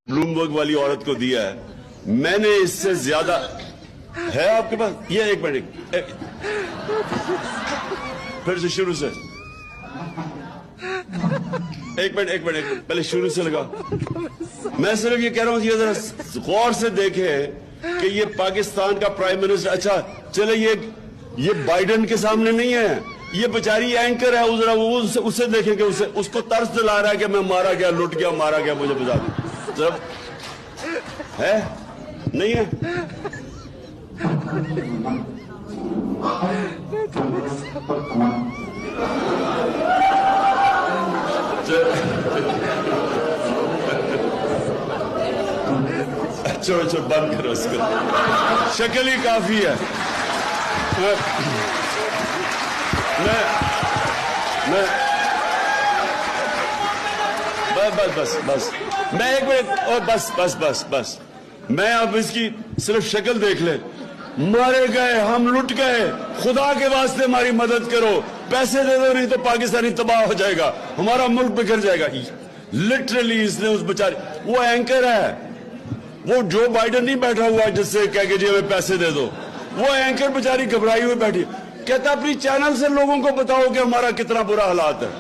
Bloomberg वाली औरत को दिया है, मैंने इससे ज्यादा है आपके पास। ये एक मिनट, फिर से शुरू से एक मिनट पहले शुरू से लगा। मैं सिर्फ ये कह रहा हूं कि जरा गौर से देखे कि ये पाकिस्तान का प्राइम मिनिस्टर, अच्छा चले ये बाइडेन के सामने नहीं है, ये बेचारी एंकर है, जरा वो उसे देखें कि उसको तर्स दिला रहा है कि मैं मारा गया, लुट गया, मारा गया, मुझे बता दो जब है नहीं है। छोड़ो बंद करो इसको, शक्ल ही काफी है। मैं बस मैं एक मिनट और बस मैं अब इसकी सिर्फ शक्ल देख ले। मारे गए, हम लुट गए, खुदा के वास्ते हमारी मदद करो, पैसे दे दो, नहीं तो पाकिस्तानी तबाह हो जाएगा, हमारा मुल्क बिखर जाएगा। लिटरली इसने उस बेचारी, वो एंकर है, वो जो बाइडेन नहीं बैठा हुआ जिससे कह के जी हमें पैसे दे दो, वो एंकर बेचारी घबराई हुई बैठी, कहता अपनी चैनल से लोगों को बताओ कि हमारा कितना बुरा हालात है।